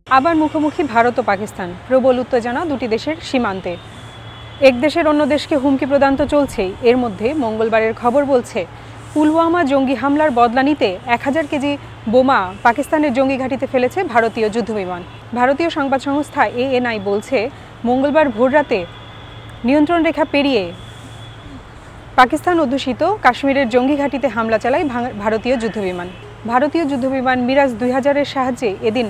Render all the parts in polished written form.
আবার মুখোমুখি ভারত ও পাকিস্তান। প্রবল উত্তেজনা দুটি দেশের সীমান্তে। এক দেশের অন্য দেশকে হুমকি প্রদান তো চলছেই, এর মধ্যে মঙ্গলবারের খবর বলছে পুলওয়ামা জঙ্গি হামলার বদলা নিতে 1000 কেজি বোমা পাকিস্তানের জঙ্গি ঘাঁটিতে ফেলেছে ভারতীয় যুদ্ধবিমান। ভারতীয় সংবাদ সংস্থা ANI বলছে, মঙ্গলবার ভোররাতে নিয়ন্ত্রণ রেখা পেরিয়ে পাকিস্তান অধ্যুষিত কাশ্মীরের জঙ্গি ঘাঁটিতে হামলা চালায় ভারতীয় যুদ্ধবিমান। ভারতীয় যুদ্ধবিমান মিরাজ 2000-এর সাহায্যে এদিন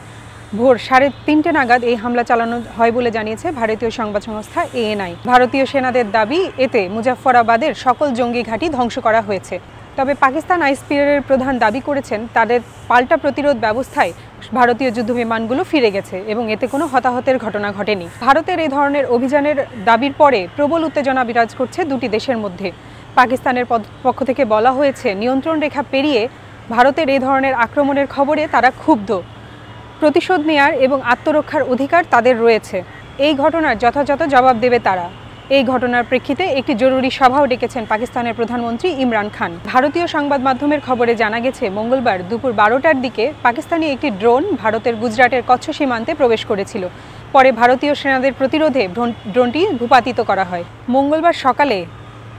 ভোর 3:30 নাগাদ এই হামলা চালানো হয় বলে জানিয়েছে ভারতীয় সংবাদ সংস্থা ANI। ভারতীয় সেনাদের দাবি, এতে মুজাফফরাবাদের সকল জঙ্গি ঘাঁটি ধ্বংস করা হয়েছে। তবে পাকিস্তান আইএসপিআর-এর প্রধান দাবি করেছেন, তাদের পাল্টা প্রতিরোধ ব্যবস্থায় ভারতীয় যুদ্ধবিমানগুলো ফিরে গেছে এবং এতে কোনো হতাহতের ঘটনা ঘটেনি। ভারতের এই ধরনের অভিযানের দাবির পরে প্রবল উত্তেজনা বিরাজ করছে দুটি দেশের মধ্যে। পাকিস্তানের পক্ষ থেকে বলা হয়েছে, নিয়ন্ত্রণ রেখা পেরিয়ে ভারতের এই ধরনের আক্রমণের খবরে তারা ক্ষুব্ধ। প্রতিশোধ নেয়ার এবং আত্মরক্ষার অধিকার তাদের রয়েছে। এই ঘটনার যথাযথ জবাব দেবে তারা। এই ঘটনার প্রেক্ষিতে একটি জরুরি সভাও ডেকেছেন পাকিস্তানের প্রধানমন্ত্রী ইমরান খান। ভারতীয় সংবাদ মাধ্যমের খবরে জানা গেছে, মঙ্গলবার দুপুর 12টার দিকে পাকিস্তানি একটি ড্রোন ভারতের গুজরাটের কচ্ছ সীমান্তে প্রবেশ করেছিল। পরে ভারতীয় সেনাদের প্রতিরোধে ড্রোনটি ভূপাতিত করা হয়। মঙ্গলবার সকালে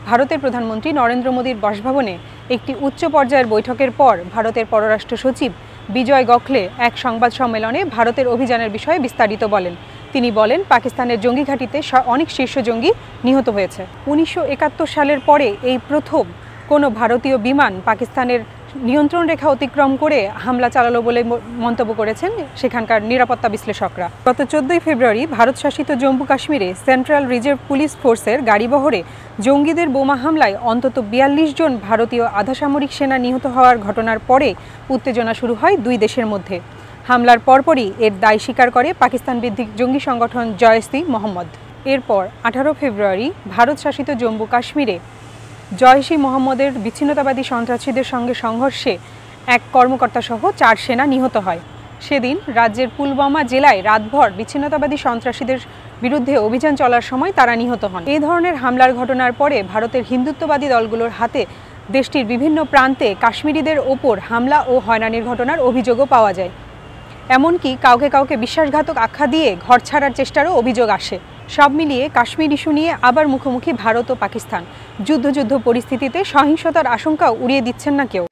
ভারতের প্রধানমন্ত্রী নরেন্দ্র মোদীর বাসভবনে একটি উচ্চ পর্যায়ের বৈঠকের পর ভারতের পররাষ্ট্র সচিব বিজয় গোখলে এক সংবাদ সম্মেলনে ভারতের অভিযানের বিষয়ে বিস্তারিত বলেন। তিনি বলেন, পাকিস্তানের জঙ্গি ঘাঁটিতে অনেক শীর্ষ জঙ্গি নিহত হয়েছে। 1971 সালের পরে এই প্রথম কোনো ভারতীয় বিমান পাকিস্তানের নিয়ন্ত্রণ রেখা অতিক্রম করে হামলা চালালো বলে মন্তব্য করেছেন সেখানকার নিরাপত্তা বিশ্লেষকরা। গত 14 ফেব্রুয়ারি ভারত শাসিত জম্মু কাশ্মীরে সেন্ট্রাল রিজার্ভ পুলিশ ফোর্সের গাড়িবহরে জঙ্গিদের বোমা হামলায় অন্তত 42 জন ভারতীয় আধাসামরিক সেনা নিহত হওয়ার ঘটনার পরে উত্তেজনা শুরু হয় দুই দেশের মধ্যে। হামলার পরপরই এর দায় স্বীকার করে পাকিস্তান ভিত্তিক জঙ্গি সংগঠন জয়শ-ই-মোহাম্মদ। এরপর 18 ফেব্রুয়ারি ভারত শাসিত জম্মু কাশ্মীরে জয়শ-ই-মোহাম্মদের বিচ্ছিন্নতাবাদী সন্ত্রাসীদের সঙ্গে সংঘর্ষে এক কর্মকর্তা সহ 4 সেনা নিহত হয়। সেদিন রাজ্যের পুলওয়ামা জেলায় রাতভর বিচ্ছিন্নতাবাদী সন্ত্রাসীদের বিরুদ্ধে অভিযান চলার সময় তারা নিহত হন। এই ধরনের হামলার ঘটনার পরে ভারতের হিন্দুত্ববাদী দলগুলোর হাতে দেশটির বিভিন্ন প্রান্তে কাশ্মীরিদের ওপর হামলা ও হয়রানির ঘটনার অভিযোগও পাওয়া যায়। এমনকি কাউকে কাউকে বিশ্বাসঘাতক আখ্যা দিয়ে ঘর ছাড়ার চেষ্টারও অভিযোগ আসে। সব মিলিয়ে কাশ্মীর ইস্যু নিয়ে আবার মুখোমুখি ভারত ও পাকিস্তান। যুদ্ধ পরিস্থিতিতে সহিংসতার আশঙ্কাও উড়িয়ে দিচ্ছেন না কেউ।